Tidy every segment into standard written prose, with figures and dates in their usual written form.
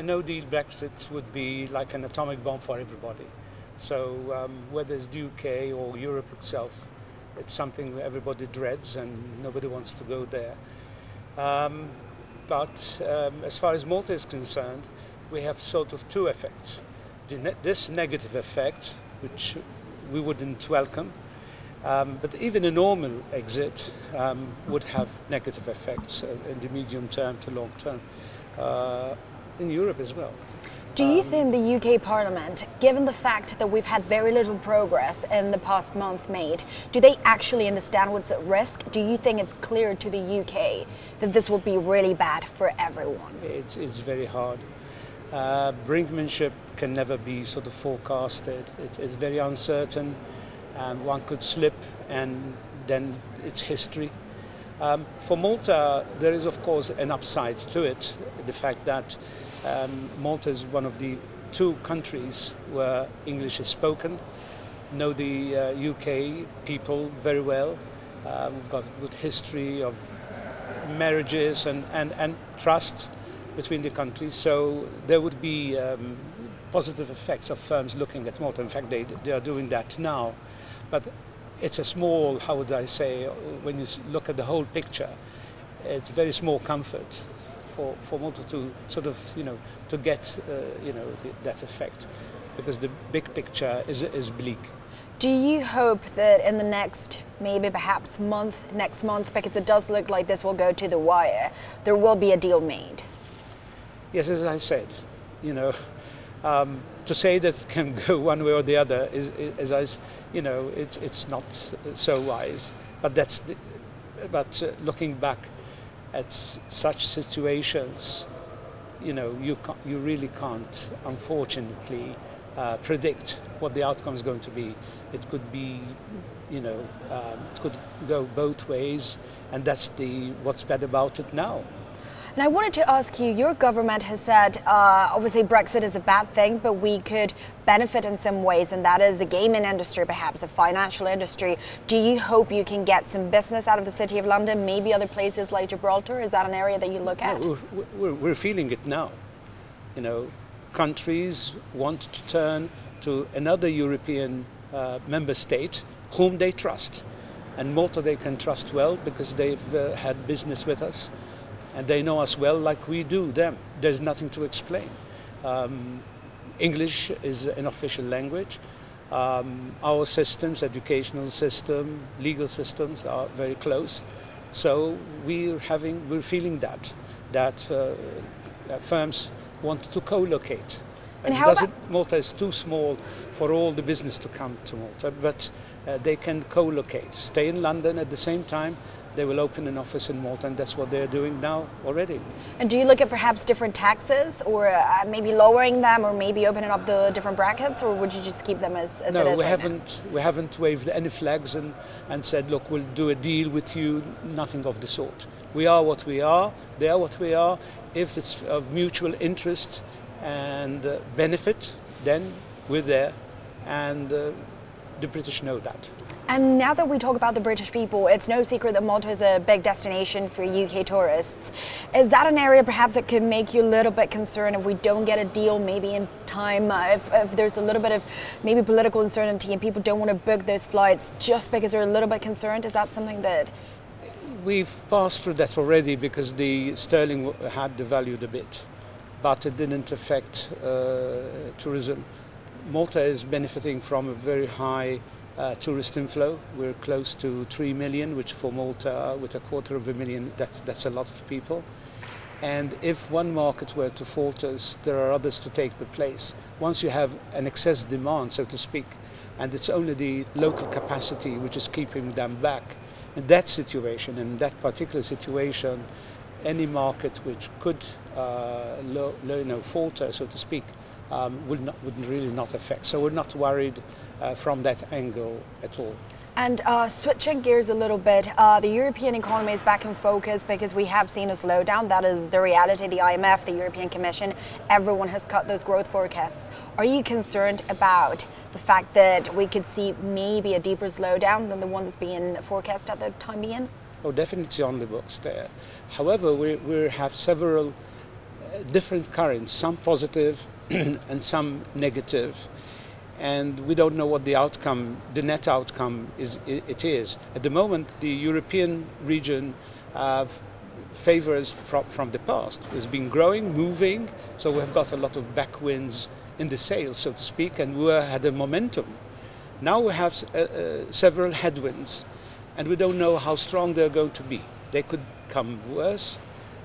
a no-deal Brexit would be like an atomic bomb for everybody. So whether it's the UK or Europe itself, it's something everybody dreads and nobody wants to go there. But as far as Malta is concerned, we have sort of two effects. This negative effect, which we wouldn't welcome, but even a normal exit would have negative effects in the medium term to long term in Europe as well. Do you think the UK Parliament, given the fact that we've had very little progress in the past month made, do they actually understand what's at risk? Do you think it's clear to the UK that this will be really bad for everyone? It's very hard. Brinkmanship can never be sort of forecasted. It's very uncertain. One could slip and then it's history. For Malta, there is of course an upside to it, the fact that Malta is one of the two countries where English is spoken, know the UK people very well. We've got a good history of marriages and trust between the countries, so there would be positive effects of firms looking at Malta. In fact, they are doing that now. But it's a small, how would I say, when you look at the whole picture, it's very small comfort for Malta to sort of, to get, that effect, because the big picture is bleak. Do you hope that in the next, maybe perhaps next month, because it does look like this will go to the wire, there will be a deal made? Yes, as I said, to say that it can go one way or the other it's not so wise. But looking back at such situations, you really can't, unfortunately, predict what the outcome is going to be. It could be, it could go both ways, and that's what's bad about it now. And I wanted to ask you, your government has said, obviously Brexit is a bad thing, but we could benefit in some ways, and that is the gaming industry, perhaps the financial industry. Do you hope you can get some business out of the City of London, maybe other places like Gibraltar? Is that an area that you look at? We're feeling it now. Countries want to turn to another European member state whom they trust. And Malta they can trust well because they've had business with us. And they know us well like we do them. There's nothing to explain. English is an official language. Our systems, educational system, legal systems are very close. So we're feeling that firms want to co-locate. And Malta is too small for all the business to come to Malta, but they can co-locate, stay in London at the same time. They will open an office in Malta, and that's what they're doing now already. And do you look at perhaps different taxes, or maybe lowering them, or maybe opening up the different brackets, or would you just keep them as it is right now? We haven't waved any flags and said, look, we'll do a deal with you, nothing of the sort. We are what we are, they are what we are. If it's of mutual interest and benefit, then we're there, and the British know that. And now that we talk about the British people, it's no secret that Malta is a big destination for UK tourists. Is that an area perhaps that could make you a little bit concerned if we don't get a deal maybe in time, if there's a little bit of maybe political uncertainty and people don't want to book those flights just because they're a little bit concerned? Is that something that... We've passed through that already because the sterling had devalued a bit, but it didn't affect tourism. Malta is benefiting from a very high tourist inflow. We're close to 3 million, which for Malta, with 250,000, that's a lot of people. And if one market were to falter, there are others to take the place. Once you have an excess demand, so to speak, and it's only the local capacity which is keeping them back, in that situation, in that particular situation, any market which could falter, so to speak, would really not affect. So we're not worried from that angle at all. And switching gears a little bit, the European economy is back in focus because we have seen a slowdown. That is the reality. The IMF, the European Commission, everyone has cut those growth forecasts. Are you concerned about the fact that we could see maybe a deeper slowdown than the one that's being forecast at the time being? Oh, definitely on the books there. However, we have several different currents, some positive and some negative. And we don't know what the outcome, the net outcome is. At the moment, the European region favors from the past. It's been growing, moving, so we've got a lot of backwinds in the sails, so to speak, and we had a momentum. Now we have several headwinds, and we don't know how strong they're going to be. They could come worse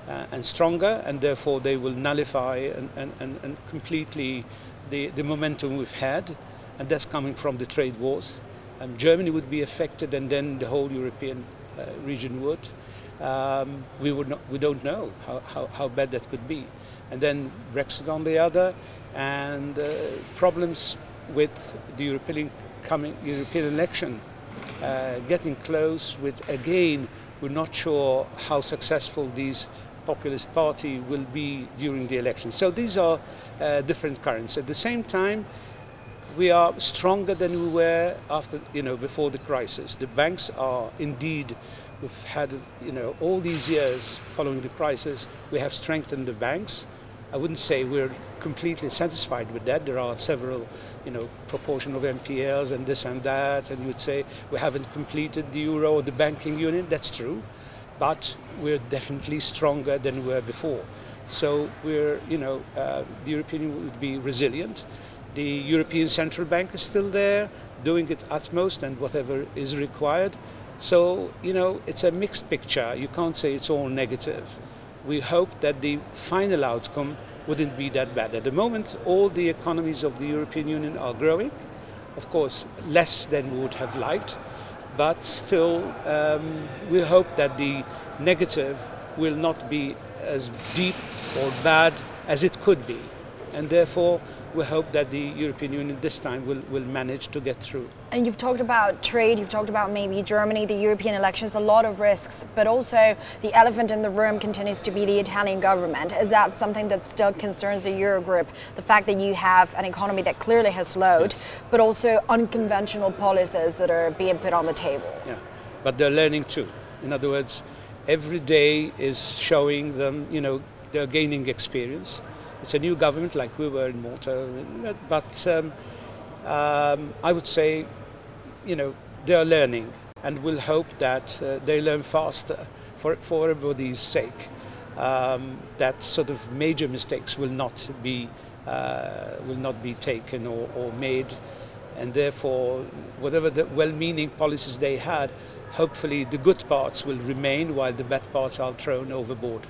and stronger, and therefore they will nullify and completely the momentum we've had, and that's coming from the trade wars. Germany would be affected, and then the whole European region would. We don't know how bad that could be. And then Brexit on the other, and problems with the European election getting close. With again, we're not sure how successful these populist party will be during the election. So these are different currents. At the same time, we are stronger than we were before the crisis. The banks are indeed. We've had, all these years following the crisis, we have strengthened the banks. I wouldn't say we're completely satisfied with that. There are several, proportion of NPLs and this and that, and you'd say we haven't completed the euro or the banking union. That's true, but we're definitely stronger than we were before. So we're, the European Union would be resilient. The European Central Bank is still there, doing its utmost and whatever is required. So, it's a mixed picture. You can't say it's all negative. We hope that the final outcome wouldn't be that bad. At the moment, all the economies of the European Union are growing. Of course, less than we would have liked, but still, we hope that the negative will not be as deep or bad as it could be. And therefore, we hope that the European Union this time will manage to get through. And you've talked about trade, you've talked about maybe Germany, the European elections, a lot of risks, but also the elephant in the room continues to be the Italian government. Is that something that still concerns the Eurogroup? The fact that you have an economy that clearly has slowed, yes, but also unconventional policies that are being put on the table. Yeah, but they're learning too. In other words, every day is showing them, they're gaining experience. It's a new government, like we were in Malta, but I would say, they're learning, and we'll hope that they learn faster for everybody's sake. That sort of major mistakes will not be taken or made, and therefore, whatever the well-meaning policies they had, hopefully the good parts will remain while the bad parts are thrown overboard.